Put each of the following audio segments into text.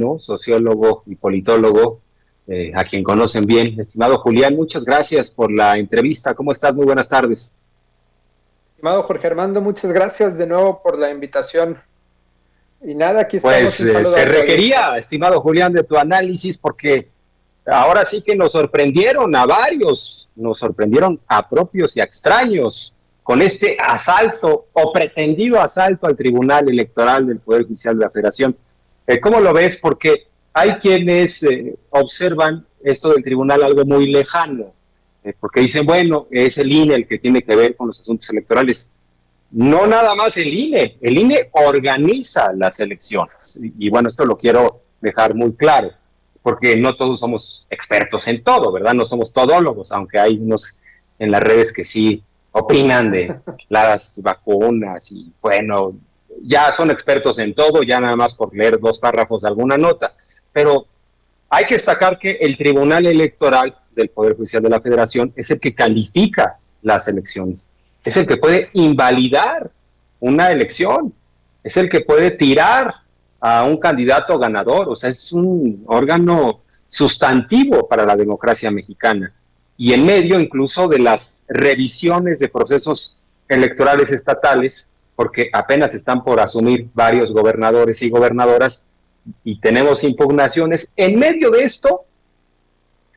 ¿no? Sociólogo y politólogo, a quien conocen bien. Estimado Julián, muchas gracias por la entrevista. ¿Cómo estás? Muy buenas tardes. Estimado Jorge Armando, muchas gracias de nuevo por la invitación. Y nada, aquí estamos, Pues un saludo se a tu audiencia. requería, estimado Julián, de tu análisis, porque ahora sí que nos sorprendieron a varios, nos sorprendieron a propios y a extraños con este asalto o pretendido asalto al Tribunal Electoral del Poder Judicial de la Federación. ¿Cómo lo ves? Porque hay quienes observan esto del tribunal algo muy lejano, porque dicen, bueno, es el INE el que tiene que ver con los asuntos electorales. No nada más el INE organiza las elecciones. Y bueno, esto lo quiero dejar muy claro, porque no todos somos expertos en todo, ¿verdad? No somos todólogos, aunque hay unos en las redes que sí opinan de las vacunas y bueno, ya son expertos en todo, ya nada más por leer 2 párrafos de alguna nota. Pero hay que destacar que el Tribunal Electoral del Poder Judicial de la Federación es el que califica las elecciones, es el que puede invalidar una elección, es el que puede tirar a un candidato ganador, o sea, es un órgano sustantivo para la democracia mexicana. Y en medio incluso de las revisiones de procesos electorales estatales, porque apenas están por asumir varios gobernadores y gobernadoras, y tenemos impugnaciones. En medio de esto,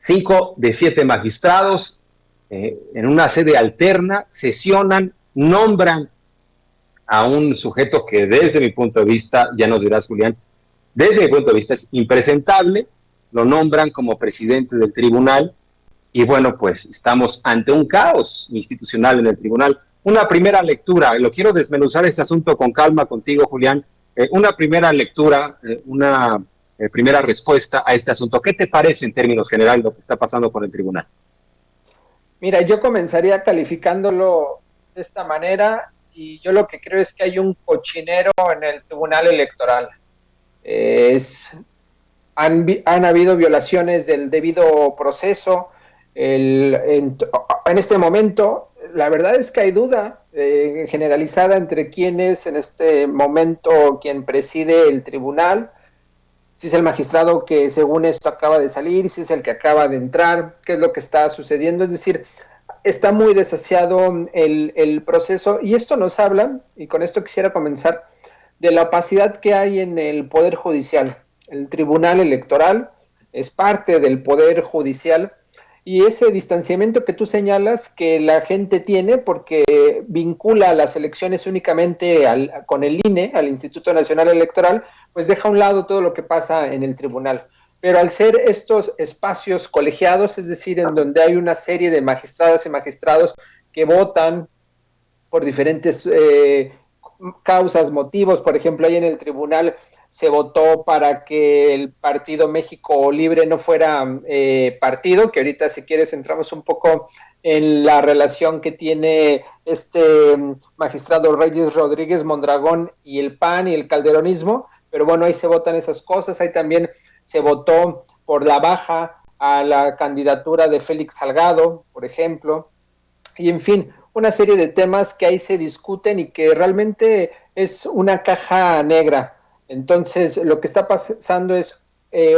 5 de 7 magistrados en una sede alterna sesionan, nombran a un sujeto que desde mi punto de vista, ya nos dirás Julián, desde mi punto de vista es impresentable, lo nombran como presidente del tribunal y bueno, pues estamos ante un caos institucional en el tribunal. Una primera lectura, lo quiero desmenuzar este asunto con calma contigo, Julián. Una primera lectura, una primera respuesta a este asunto. ¿Qué te parece en términos generales lo que está pasando con el tribunal? Mira, yo comenzaría calificándolo de esta manera y yo lo que creo es que hay un cochinero en el Tribunal Electoral. Es, han habido violaciones del debido proceso. En este momento, la verdad es que hay duda generalizada entre quién es en este momento quien preside el tribunal, si es el magistrado que según esto acaba de salir, si es el que acaba de entrar, qué es lo que está sucediendo. Es decir, está muy desasiado el proceso y esto nos habla, y con esto quisiera comenzar, de la opacidad que hay en el Poder Judicial. El Tribunal Electoral es parte del Poder Judicial y ese distanciamiento que tú señalas que la gente tiene porque vincula las elecciones únicamente con el INE, al Instituto Nacional Electoral, pues deja a un lado todo lo que pasa en el tribunal. Pero al ser estos espacios colegiados, es decir, en donde hay una serie de magistradas y magistrados que votan por diferentes causas, motivos, por ejemplo, ahí en el tribunal se votó para que el Partido México Libre no fuera partido, que ahorita si quieres entramos un poco en la relación que tiene este magistrado Reyes Rodríguez Mondragón y el PAN y el calderonismo, pero bueno, ahí se votan esas cosas, ahí también se votó por la baja a la candidatura de Félix Salgado, por ejemplo, y en fin, una serie de temas que ahí se discuten y que realmente es una caja negra. Entonces, lo que está pasando es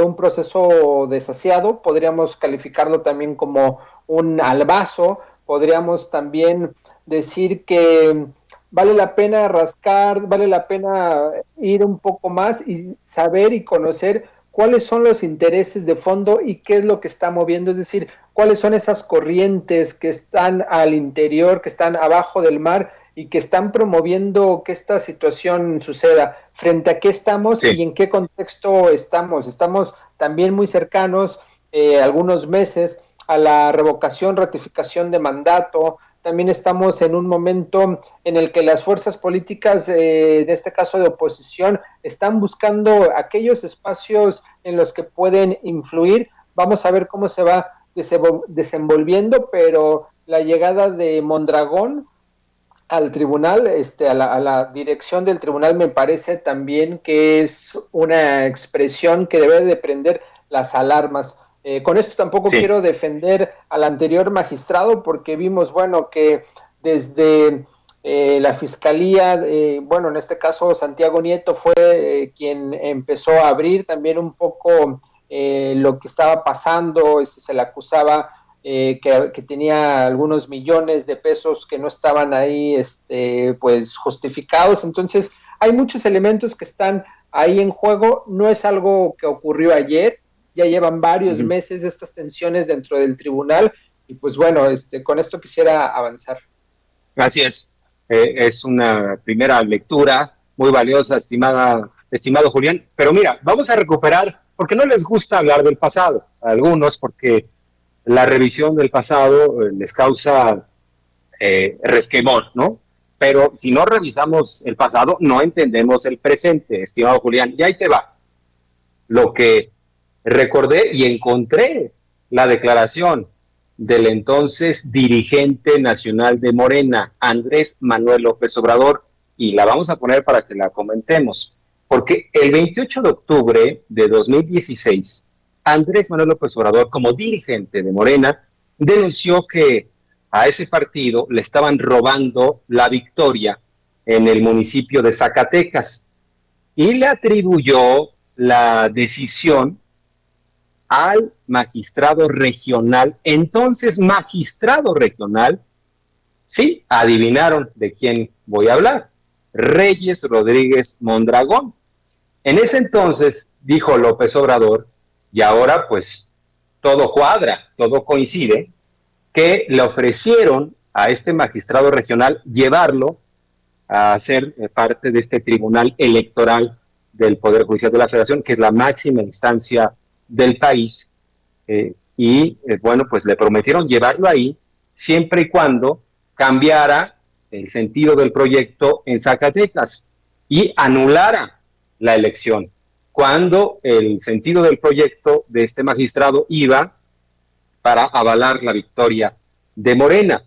un proceso desasiado, podríamos calificarlo también como un albazo, podríamos también decir que vale la pena rascar, vale la pena ir un poco más y saber y conocer cuáles son los intereses de fondo y qué es lo que está moviendo, es decir, cuáles son esas corrientes que están al interior, que están abajo del mar y que están promoviendo que esta situación suceda. ¿Frente a qué estamos Sí. y en qué contexto estamos? Estamos también muy cercanos, algunos meses, a la revocación, ratificación de mandato. También estamos en un momento en el que las fuerzas políticas, en este caso de oposición, están buscando aquellos espacios en los que pueden influir. Vamos a ver cómo se va desenvolviendo, pero la llegada de Mondragón al tribunal, a la dirección del tribunal, me parece también que es una expresión que debe de prender las alarmas. Con esto tampoco Sí. quiero defender al anterior magistrado porque vimos, bueno, que desde la fiscalía, bueno, en este caso Santiago Nieto fue quien empezó a abrir también un poco lo que estaba pasando. Se le acusaba que tenía algunos millones de pesos que no estaban ahí pues justificados. Entonces hay muchos elementos que están ahí en juego. No es algo que ocurrió ayer, ya llevan varios meses estas tensiones dentro del tribunal y pues bueno, con esto quisiera avanzar. Gracias. Es una primera lectura muy valiosa, estimado Julián. Pero mira, vamos a recuperar, porque no les gusta hablar del pasado, a algunos, porque la revisión del pasado les causa resquemor, ¿no? Pero si no revisamos el pasado, no entendemos el presente, estimado Julián. Y ahí te va. Lo que recordé y encontré la declaración del entonces dirigente nacional de Morena, Andrés Manuel López Obrador, y la vamos a poner para que la comentemos, porque el 28 de octubre de 2016, Andrés Manuel López Obrador, como dirigente de Morena, denunció que a ese partido le estaban robando la victoria en el municipio de Zacatecas y le atribuyó la decisión al magistrado regional, entonces magistrado regional, sí, adivinaron de quién voy a hablar, Reyes Rodríguez Mondragón. En ese entonces, dijo López Obrador, y ahora pues todo cuadra, todo coincide, que le ofrecieron a este magistrado regional llevarlo a ser parte de este tribunal electoral del Poder Judicial de la Federación, que es la máxima instancia del país, bueno, pues le prometieron llevarlo ahí siempre y cuando cambiara el sentido del proyecto en Zacatecas y anulara la elección, cuando el sentido del proyecto de este magistrado iba para avalar la victoria de Morena.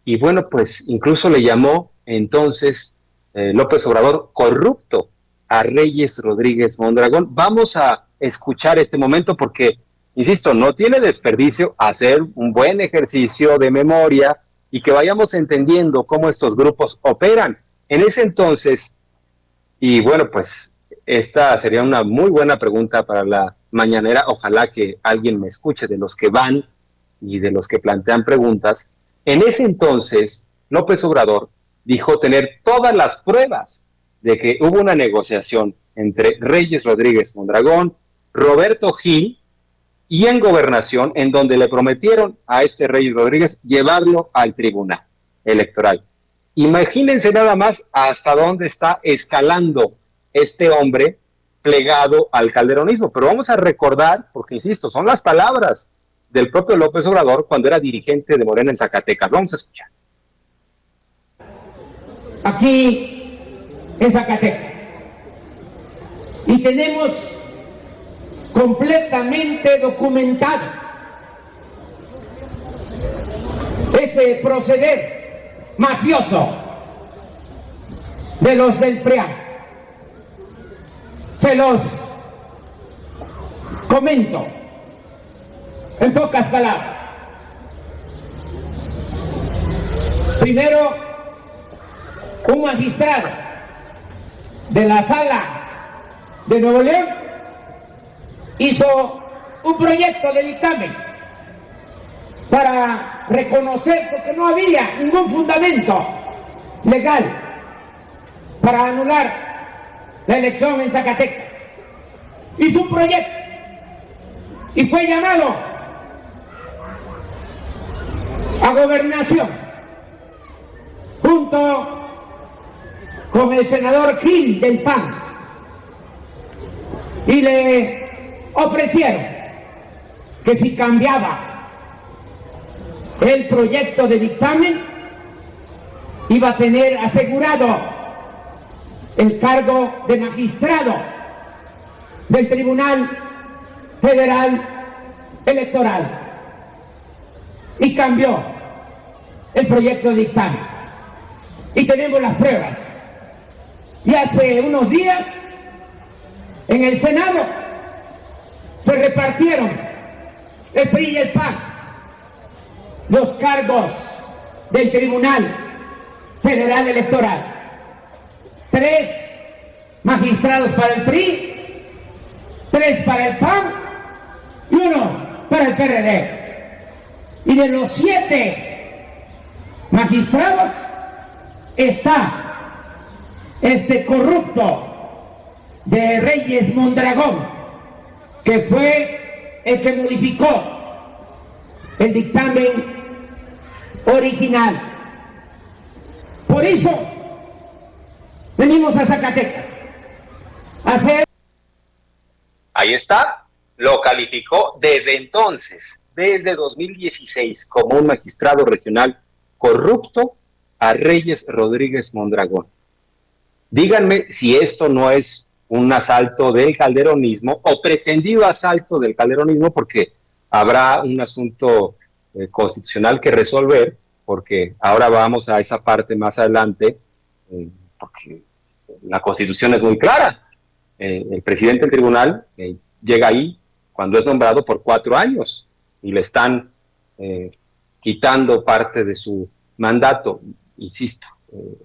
Y bueno, pues incluso le llamó entonces López Obrador corrupto a Reyes Rodríguez Mondragón. Vamos a escuchar este momento porque, insisto, no tiene desperdicio hacer un buen ejercicio de memoria y que vayamos entendiendo cómo estos grupos operan. En ese entonces, y bueno, pues esta sería una muy buena pregunta para la mañanera, ojalá que alguien me escuche de los que van y de los que plantean preguntas. En ese entonces, López Obrador dijo tener todas las pruebas de que hubo una negociación entre Reyes Rodríguez Mondragón, Roberto Gil y en Gobernación, en donde le prometieron a este Reyes Rodríguez llevarlo al tribunal electoral. Imagínense nada más hasta dónde está escalando este hombre plegado al calderonismo. Pero vamos a recordar, porque insisto, son las palabras del propio López Obrador cuando era dirigente de Morena en Zacatecas. Vamos a escuchar. Aquí en Zacatecas. Y tenemos completamente documentado ese proceder mafioso de los del PRIAN. Se los comento en pocas palabras. Primero, un magistrado de la Sala de Nuevo León hizo un proyecto de dictamen para reconocer, porque no había ningún fundamento legal para anular la elección en Zacatecas. Hizo un proyecto y fue llamado a Gobernación junto con el senador Gil del PAN y le ofrecieron que si cambiaba el proyecto de dictamen iba a tener asegurado el cargo de magistrado del Tribunal Federal Electoral, y cambió el proyecto de dictamen y tenemos las pruebas. Y hace unos días en el Senado se repartieron el PRI y el PAN los cargos del Tribunal Federal Electoral. 3 magistrados para el PRI, 3 para el PAN y 1 para el PRD. Y de los 7 magistrados está este corrupto de Reyes Mondragón, que fue el que modificó el dictamen original. Por eso venimos a Zacatecas a hacer... Ahí está, lo calificó desde entonces, desde 2016, como un magistrado regional corrupto a Reyes Rodríguez Mondragón. Díganme si esto no es un asalto del calderonismo o pretendido asalto del calderonismo, porque habrá un asunto constitucional que resolver, porque ahora vamos a esa parte más adelante, porque la Constitución es muy clara. El presidente del tribunal llega ahí cuando es nombrado por 4 años y le están quitando parte de su mandato. Insisto,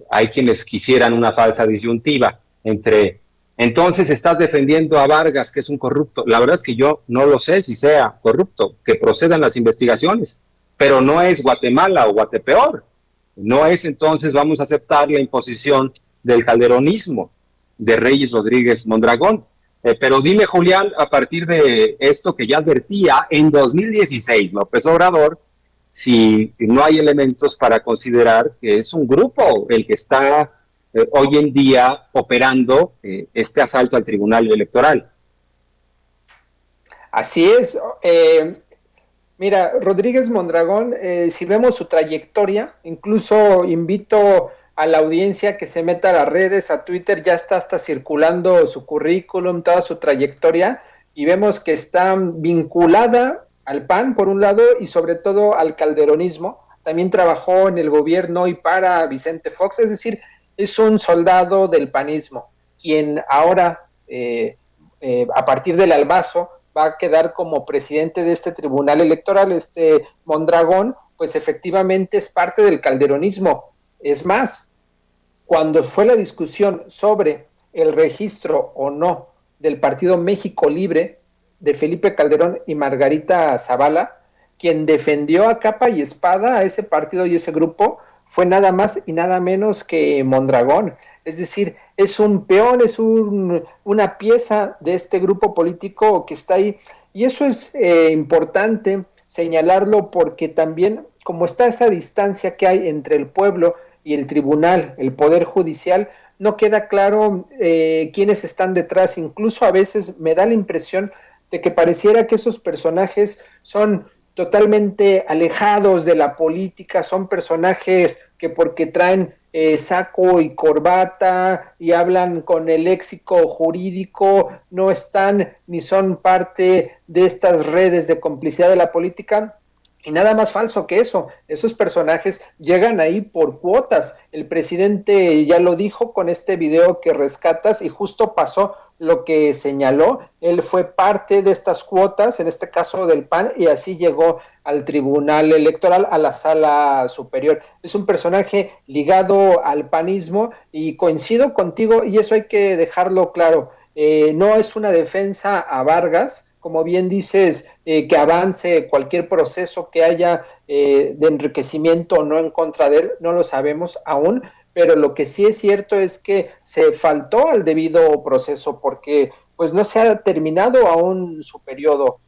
hay quienes quisieran una falsa disyuntiva entre entonces estás defendiendo a Vargas, que es un corrupto. La verdad es que yo no lo sé si sea corrupto, que procedan las investigaciones, pero no es Guatemala o Guatepeor. No es entonces vamos a aceptar la imposición del calderonismo de Reyes Rodríguez Mondragón. Pero dime, Julián, a partir de esto que ya advertía en 2016 López Obrador, si no hay elementos para considerar que es un grupo el que está hoy en día operando este asalto al Tribunal Electoral. Así es. Mira, Rodríguez Mondragón, si vemos su trayectoria, incluso invito a la audiencia que se meta a las redes, a Twitter, ya está hasta circulando su currículum, toda su trayectoria, y vemos que está vinculada al PAN, por un lado, y sobre todo al calderonismo. También trabajó en el gobierno y para Vicente Fox, es decir, es un soldado del panismo, quien ahora, a partir del albazo, va a quedar como presidente de este tribunal electoral. Mondragón, pues efectivamente es parte del calderonismo. Es más, cuando fue la discusión sobre el registro o no del Partido México Libre de Felipe Calderón y Margarita Zavala, quien defendió a capa y espada a ese partido y ese grupo fue nada más y nada menos que Mondragón. Es decir, es un peón, es una pieza de este grupo político que está ahí. Y eso es importante señalarlo porque también, como está esa distancia que hay entre el pueblo y el tribunal, el poder judicial, no queda claro quiénes están detrás. Incluso a veces me da la impresión de que pareciera que esos personajes son totalmente alejados de la política, son personajes que porque traen saco y corbata y hablan con el léxico jurídico, no están ni son parte de estas redes de complicidad de la política. Y nada más falso que eso, esos personajes llegan ahí por cuotas. El presidente ya lo dijo con este video que rescatas y justo pasó lo que señaló. Él fue parte de estas cuotas, en este caso del PAN, y así llegó al Tribunal Electoral, a la Sala Superior. Es un personaje ligado al panismo y coincido contigo, y eso hay que dejarlo claro. No es una defensa a Vargas, como bien dices, que avance cualquier proceso que haya de enriquecimiento o no en contra de él, no lo sabemos aún, pero lo que sí es cierto es que se faltó al debido proceso porque pues no se ha terminado aún su periodo.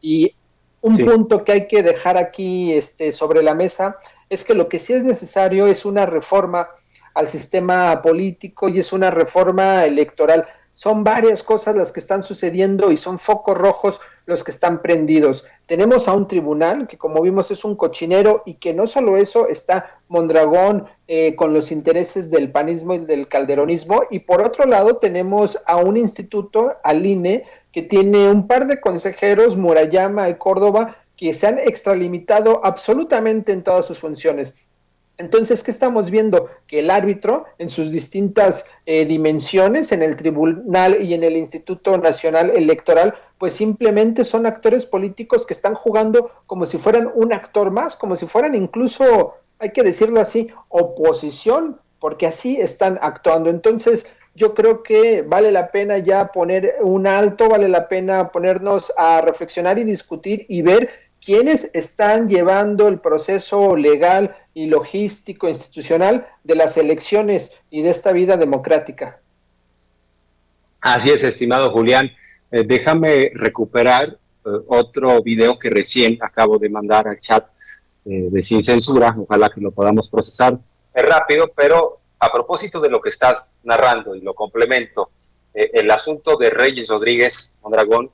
Y un punto que hay que dejar aquí sobre la mesa es que lo que sí es necesario es una reforma al sistema político y es una reforma electoral. Son varias cosas las que están sucediendo y son focos rojos los que están prendidos. Tenemos a un tribunal que, como vimos, es un cochinero y que no solo eso, está Mondragón con los intereses del panismo y del calderonismo, y por otro lado tenemos a un instituto, al INE, que tiene un par de consejeros, Murayama y Córdoba, que se han extralimitado absolutamente en todas sus funciones. Entonces, ¿qué estamos viendo? Que el árbitro, en sus distintas dimensiones, en el tribunal y en el Instituto Nacional Electoral, pues simplemente son actores políticos que están jugando como si fueran un actor más, como si fueran incluso hay que decirlo así, oposición, porque así están actuando. Entonces, yo creo que vale la pena ya poner un alto, vale la pena ponernos a reflexionar y discutir y ver quiénes están llevando el proceso legal y logístico institucional de las elecciones y de esta vida democrática. Así es, estimado Julián. Déjame recuperar otro video que recién acabo de mandar al chat de Sin Censura. Ojalá que lo podamos procesar rápido, pero a propósito de lo que estás narrando y lo complemento, el asunto de Reyes Rodríguez Mondragón,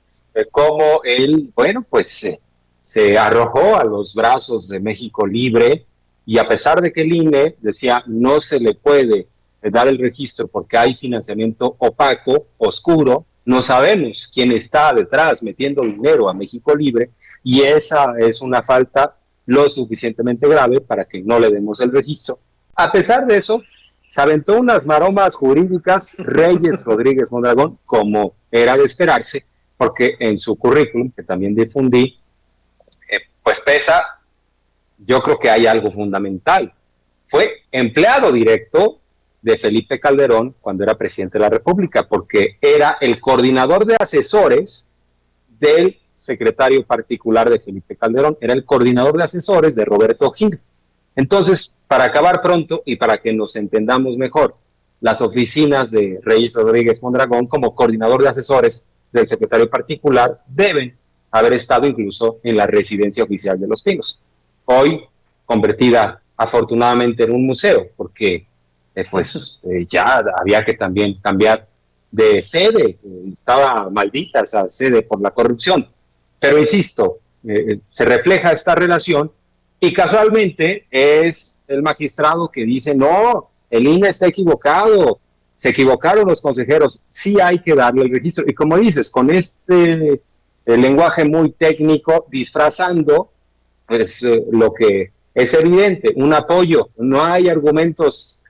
cómo él, bueno, pues se arrojó a los brazos de México Libre y a pesar de que el INE decía no se le puede dar el registro porque hay financiamiento opaco, oscuro, no sabemos quién está detrás metiendo dinero a México Libre y esa es una falta lo suficientemente grave para que no le demos el registro. A pesar de eso, se aventó unas maromas jurídicas Reyes Rodríguez Mondragón, como era de esperarse, porque en su currículum, que también difundí, pues pesa, yo creo que hay algo fundamental. Fue empleado directo de Felipe Calderón cuando era presidente de la República, porque era el coordinador de asesores del secretario particular de Felipe Calderón, era el coordinador de asesores de Roberto Gil. Entonces, para acabar pronto y para que nos entendamos mejor, las oficinas de Reyes Rodríguez Mondragón como coordinador de asesores del secretario particular deben haber estado incluso en la residencia oficial de Los Pinos, hoy convertida afortunadamente en un museo, porque ya había que también cambiar de sede, estaba maldita esa sede por la corrupción. Pero insisto, se refleja esta relación y casualmente es el magistrado que dice, no, el INE está equivocado, se equivocaron los consejeros, sí hay que darle el registro. Y como dices, con este lenguaje muy técnico, disfrazando pues, lo que es evidente, un apoyo, no hay argumentos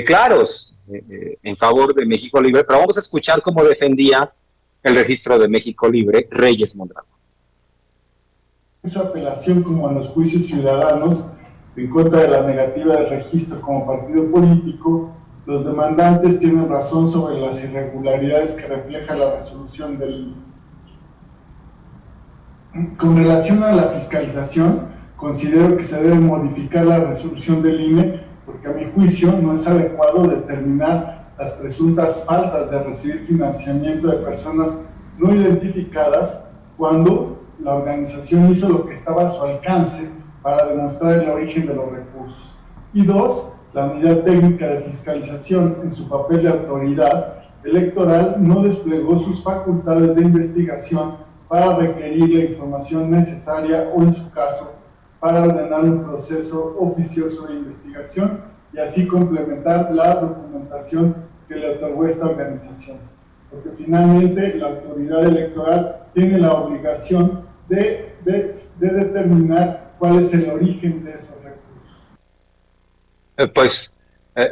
claros en favor de México Libre, pero vamos a escuchar cómo defendía el registro de México Libre Reyes Mondragón. Su apelación como en los juicios ciudadanos en contra de la negativa del registro como partido político, los demandantes tienen razón sobre las irregularidades que refleja la resolución del INE. Con relación a la fiscalización, considero que se debe modificar la resolución del INE porque a mi juicio no es adecuado determinar las presuntas faltas de recibir financiamiento de personas no identificadas cuando la organización hizo lo que estaba a su alcance para demostrar el origen de los recursos. Y dos, la unidad técnica de fiscalización en su papel de autoridad electoral no desplegó sus facultades de investigación para requerir la información necesaria o en su caso para ordenar un proceso oficioso de investigación y así complementar la documentación que le otorgó esta organización. Porque finalmente la autoridad electoral tiene la obligación de determinar cuál es el origen de esos recursos.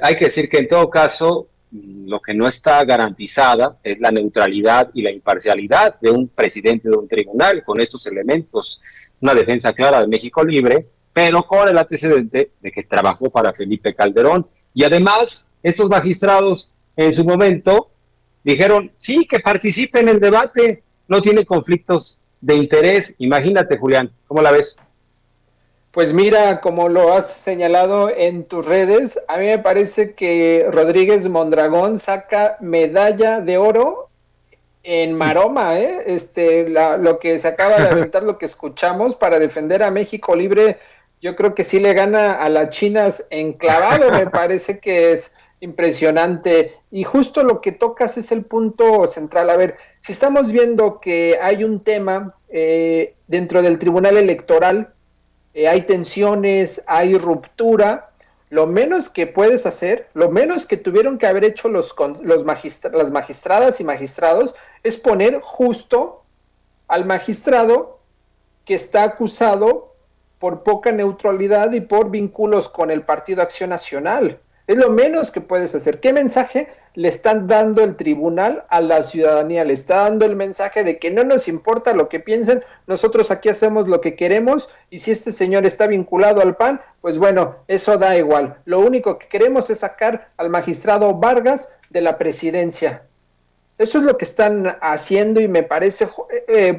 Hay que decir que en todo caso lo que no está garantizada es la neutralidad y la imparcialidad de un presidente de un tribunal con estos elementos, una defensa clara de México Libre, pero con el antecedente de que trabajó para Felipe Calderón y además esos magistrados en su momento dijeron, sí, que participe en el debate, no tiene conflictos de interés. Imagínate, Julián, ¿cómo la ves? Pues mira, como lo has señalado en tus redes, a mí me parece que Rodríguez Mondragón saca medalla de oro en maroma, lo que se acaba de aventar, lo que escuchamos para defender a México Libre, yo creo que sí le gana a las chinas enclavado, me parece que es impresionante. Y justo lo que tocas es el punto central. A ver, si estamos viendo que hay un tema dentro del Tribunal Electoral, hay tensiones, hay ruptura, lo menos que puedes hacer, lo menos que tuvieron que haber hecho las magistradas y magistrados es poner justo al magistrado que está acusado por poca neutralidad y por vínculos con el Partido Acción Nacional. Es lo menos que puedes hacer. ¿Qué mensaje le están dando el tribunal a la ciudadanía? Le está dando el mensaje de que no nos importa lo que piensen, nosotros aquí hacemos lo que queremos, y si este señor está vinculado al PAN, pues bueno, eso da igual. Lo único que queremos es sacar al magistrado Vargas de la presidencia. Eso es lo que están haciendo, y me parece,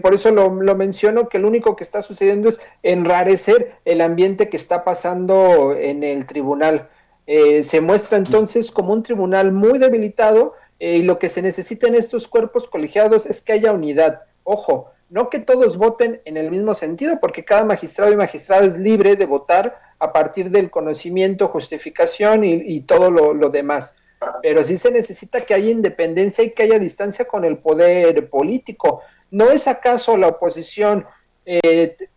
por eso lo menciono, que lo único que está sucediendo es enrarecer el ambiente que está pasando en el tribunal. Se muestra entonces como un tribunal muy debilitado, y lo que se necesita en estos cuerpos colegiados es que haya unidad. Ojo, no que todos voten en el mismo sentido, porque cada magistrado y magistrada es libre de votar a partir del conocimiento, justificación y todo lo demás. Pero sí se necesita que haya independencia y que haya distancia con el poder político. ¿No es acaso la oposición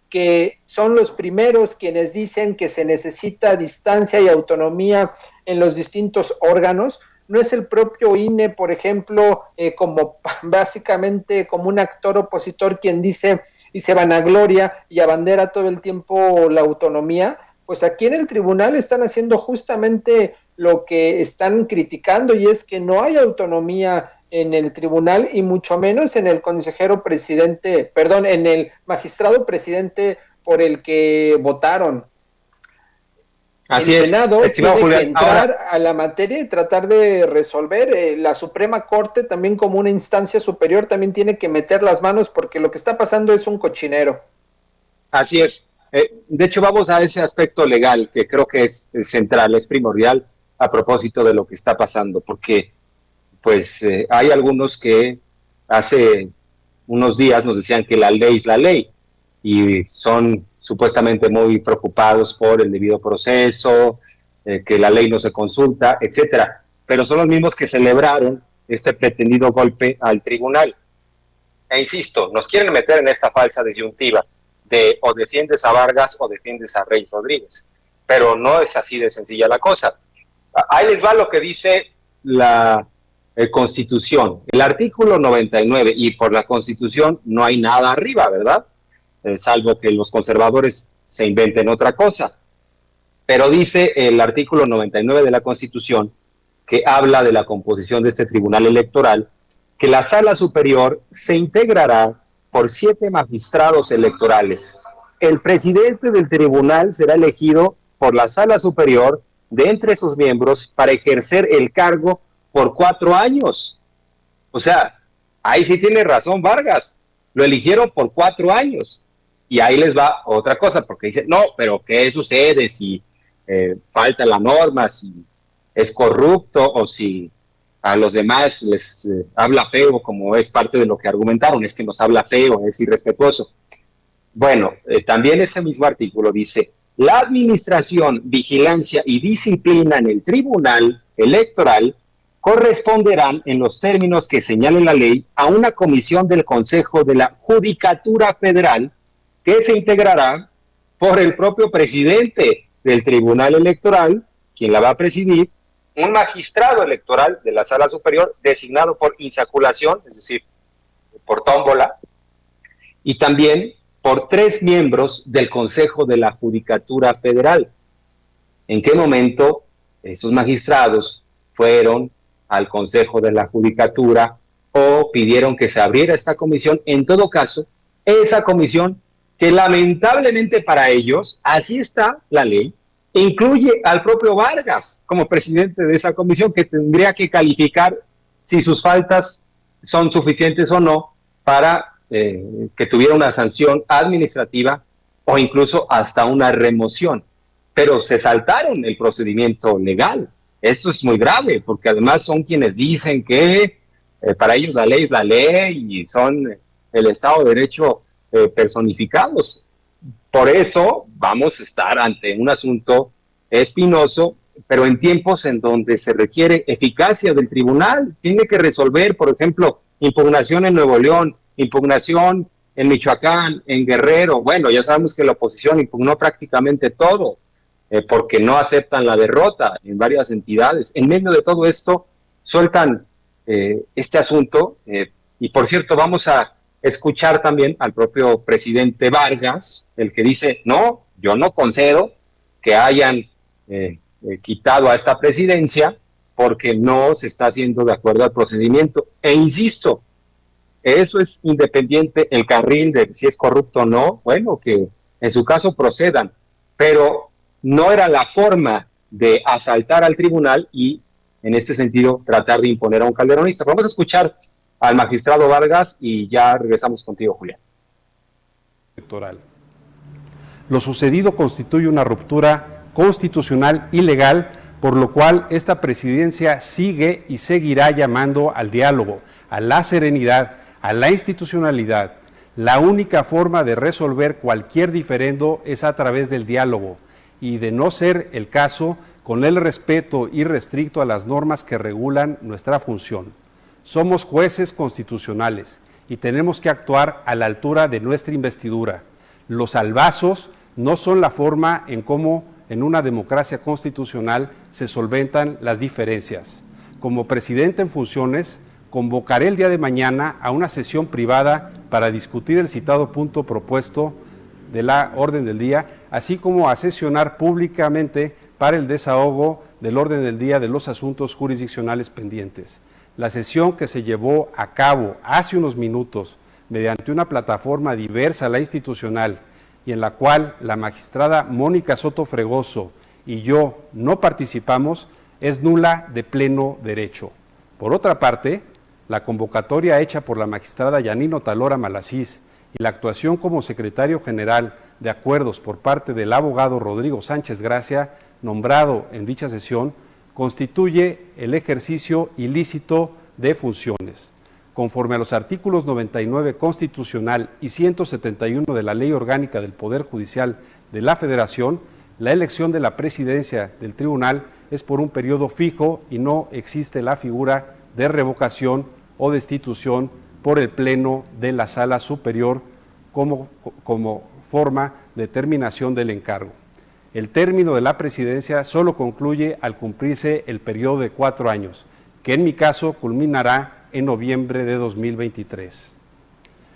que son los primeros quienes dicen que se necesita distancia y autonomía en los distintos órganos? ¿No es el propio INE, por ejemplo, como básicamente como un actor opositor quien dice y se vanagloria y abandera todo el tiempo la autonomía? Pues aquí en el tribunal están haciendo justamente lo que están criticando, y es que no hay autonomía en el tribunal, y mucho menos en el consejero presidente, perdón, en el magistrado presidente por el que votaron. Así el es, Senado tiene Julián, que entrar a la materia y tratar de resolver. La Suprema Corte, también como una instancia superior, también tiene que meter las manos, porque lo que está pasando es un cochinero. Así es. De hecho, vamos a ese aspecto legal que creo que es central, es primordial a propósito de lo que está pasando, porque pues hay algunos que hace unos días nos decían que la ley es la ley, y son supuestamente muy preocupados por el debido proceso, que la ley no se consulta, etcétera, pero son los mismos que celebraron este pretendido golpe al tribunal. E insisto, nos quieren meter en esta falsa disyuntiva de o defiendes a Vargas o defiendes a Reyes Rodríguez, pero no es así de sencilla la cosa. Ahí les va lo que dice la Constitución, el artículo 99, y por la Constitución no hay nada arriba, ¿verdad? Salvo que los conservadores se inventen otra cosa. Pero dice el artículo 99 de la Constitución, que habla de la composición de este tribunal electoral, que la Sala Superior se integrará por 7 magistrados electorales. El presidente del tribunal será elegido por la Sala Superior de entre sus miembros para ejercer el cargo por 4 años. O sea, ahí sí tiene razón Vargas, lo eligieron por 4 años. Y ahí les va otra cosa, porque dice, no, pero ¿qué sucede si falta la norma, si es corrupto o si a los demás les habla feo, como es parte de lo que argumentaron, es que nos habla feo, es irrespetuoso? Bueno, también ese mismo artículo dice, la administración, vigilancia y disciplina en el tribunal electoral corresponderán, en los términos que señale la ley, a una comisión del Consejo de la Judicatura Federal, que se integrará por el propio presidente del tribunal electoral, quien la va a presidir, un magistrado electoral de la Sala Superior designado por insaculación, es decir, por tómbola, y también por 3 miembros del Consejo de la Judicatura Federal. ¿En qué momento esos magistrados fueron al Consejo de la Judicatura o pidieron que se abriera esta comisión? En todo caso, esa comisión, que lamentablemente para ellos, así está la ley, incluye al propio Vargas como presidente de esa comisión, que tendría que calificar si sus faltas son suficientes o no para que tuviera una sanción administrativa o incluso hasta una remoción. Pero se saltaron el procedimiento legal. Esto es muy grave, porque además son quienes dicen que para ellos la ley es la ley y son el Estado de Derecho personificados. Por eso vamos a estar ante un asunto espinoso, pero en tiempos en donde se requiere eficacia del tribunal. Tiene que resolver, por ejemplo, impugnación en Nuevo León, impugnación en Michoacán, en Guerrero. Bueno, ya sabemos que la oposición impugnó prácticamente todo, porque no aceptan la derrota en varias entidades. En medio de todo esto, sueltan este asunto, y por cierto, vamos a escuchar también al propio presidente Vargas, el que dice, no, yo no concedo que hayan quitado a esta presidencia porque no se está haciendo de acuerdo al procedimiento. E insisto, eso es independiente el carril de si es corrupto o no, bueno, que en su caso procedan, pero no era la forma de asaltar al tribunal y en este sentido tratar de imponer a un calderonista. Vamos a escuchar al magistrado Vargas y ya regresamos contigo, Julián. Electoral. Lo sucedido constituye una ruptura constitucional y legal, por lo cual esta presidencia sigue y seguirá llamando al diálogo, a la serenidad, a la institucionalidad. La única forma de resolver cualquier diferendo es a través del diálogo y, de no ser el caso, con el respeto irrestricto a las normas que regulan nuestra función. Somos jueces constitucionales y tenemos que actuar a la altura de nuestra investidura. Los albazos no son la forma en cómo en una democracia constitucional se solventan las diferencias. Como presidente en funciones, convocaré el día de mañana a una sesión privada para discutir el citado punto propuesto de la orden del día, así como a sesionar públicamente para el desahogo del orden del día de los asuntos jurisdiccionales pendientes. La sesión que se llevó a cabo hace unos minutos mediante una plataforma diversa a la institucional y en la cual la magistrada Mónica Soto Fregoso y yo no participamos, es nula de pleno derecho. Por otra parte, la convocatoria hecha por la magistrada Yanino Talora Malasís y la actuación como secretario general de acuerdos por parte del abogado Rodrigo Sánchez Gracia, nombrado en dicha sesión, constituye el ejercicio ilícito de funciones. Conforme a los artículos 99 constitucional y 171 de la Ley Orgánica del Poder Judicial de la Federación, la elección de la presidencia del tribunal es por un periodo fijo y no existe la figura de revocación o destitución por el Pleno de la Sala Superior como forma de terminación del encargo. El término de la presidencia solo concluye al cumplirse el periodo de 4 años, que en mi caso culminará en noviembre de 2023.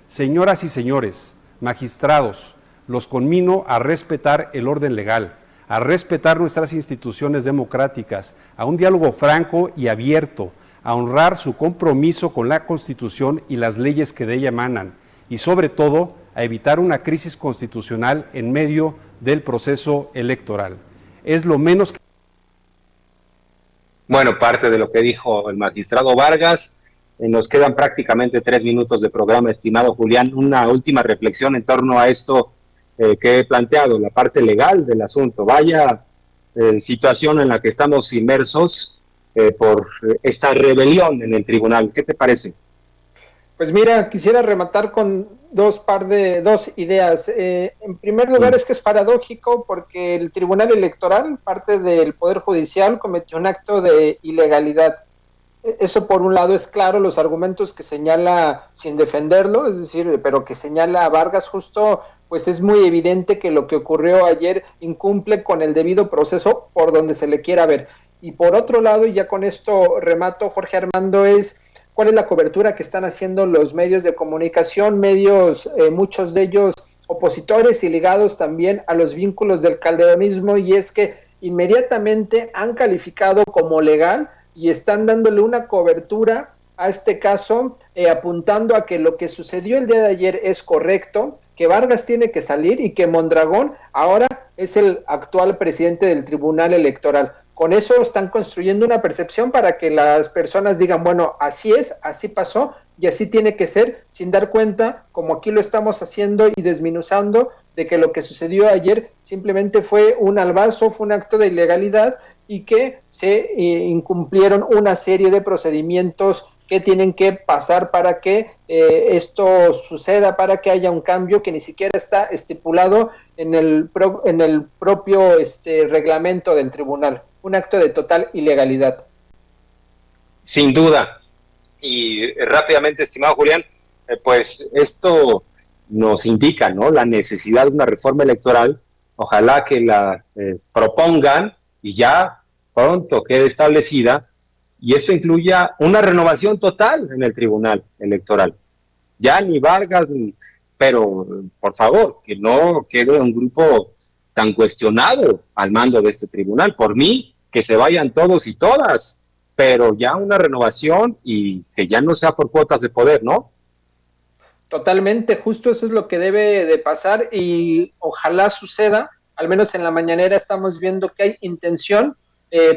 Señoras y señores, magistrados, los conmino a respetar el orden legal, a respetar nuestras instituciones democráticas, a un diálogo franco y abierto, a honrar su compromiso con la Constitución y las leyes que de ella emanan, y sobre todo, a evitar una crisis constitucional en medio del proceso electoral. Es lo menos que... Bueno, parte de lo que dijo el magistrado Vargas. Nos quedan prácticamente 3 minutos de programa, estimado Julián. Una última reflexión en torno a esto que he planteado, la parte legal del asunto. Vaya situación en la que estamos inmersos por esta rebelión en el tribunal. ¿Qué te parece? Pues mira, quisiera rematar con dos ideas. En primer lugar, es que es paradójico porque el Tribunal Electoral, parte del Poder Judicial, cometió un acto de ilegalidad. Eso por un lado es claro, los argumentos que señala sin defenderlo, es decir, pero que señala Vargas justo, pues es muy evidente que lo que ocurrió ayer incumple con el debido proceso por donde se le quiera ver. Y por otro lado, y ya con esto remato, Jorge Armando, es cuál es la cobertura que están haciendo los medios de comunicación, muchos de ellos opositores y ligados también a los vínculos del calderonismo, y es que inmediatamente han calificado como legal y están dándole una cobertura a este caso, apuntando a que lo que sucedió el día de ayer es correcto, que Vargas tiene que salir y que Mondragón ahora es el actual presidente del Tribunal Electoral. Con eso están construyendo una percepción para que las personas digan, bueno, así es, así pasó y así tiene que ser, sin dar cuenta, como aquí lo estamos haciendo y desminuzando, de que lo que sucedió ayer simplemente fue un albazo, fue un acto de ilegalidad y que se incumplieron una serie de procedimientos que tienen que pasar para que esto suceda, para que haya un cambio que ni siquiera está estipulado en el propio reglamento del tribunal. Un acto de total ilegalidad. Sin duda. Y rápidamente, estimado Julián, pues esto nos indica, ¿no?, la necesidad de una reforma electoral. Ojalá que la propongan y ya pronto quede establecida, y esto incluya una renovación total en el Tribunal Electoral. Ya ni Vargas, pero por favor, que no quede un grupo tan cuestionado al mando de este tribunal. Por mí, que se vayan todos y todas, pero ya una renovación y que ya no sea por cuotas de poder, ¿no? Totalmente, justo eso es lo que debe de pasar y ojalá suceda. Al menos en la mañanera estamos viendo que hay intención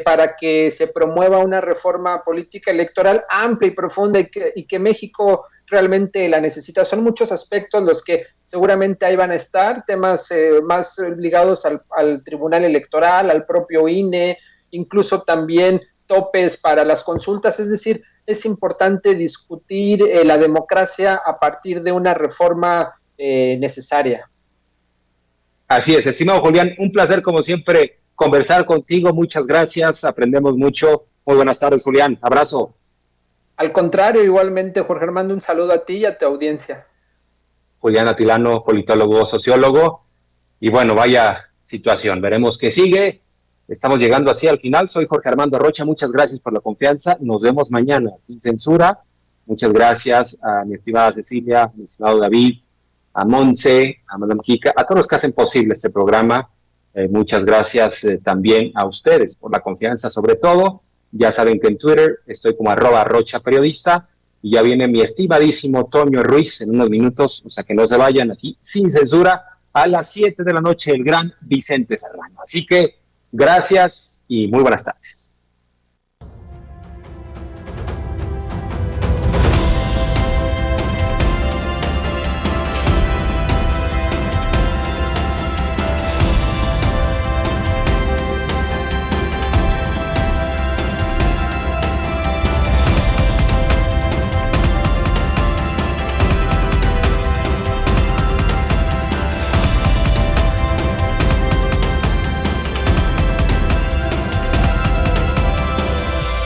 para que se promueva una reforma política electoral amplia y profunda y que México realmente la necesita. Son muchos aspectos los que seguramente ahí van a estar, temas más ligados al Tribunal Electoral, al propio INE, incluso también topes para las consultas, es decir, es importante discutir la democracia a partir de una reforma necesaria. Así es, estimado Julián, un placer como siempre conversar contigo, muchas gracias, aprendemos mucho. Muy buenas tardes, Julián, abrazo. Al contrario, igualmente, Jorge Armando, un saludo a ti y a tu audiencia. Julián Atilano, politólogo, sociólogo, y bueno, vaya situación, veremos qué sigue. Estamos llegando así al final. Soy Jorge Armando Rocha. Muchas gracias por la confianza. Nos vemos mañana sin censura. Muchas gracias a mi estimada Cecilia, a mi estimado David, a Monse, a Madame Kika, a todos los que hacen posible este programa. Muchas gracias también a ustedes por la confianza, sobre todo. Ya saben que en Twitter estoy como @RochaPeriodista y ya viene mi estimadísimo Toño Ruiz en unos minutos, o sea que no se vayan aquí sin censura a las 7 de la noche el gran Vicente Serrano. Así que gracias y muy buenas tardes.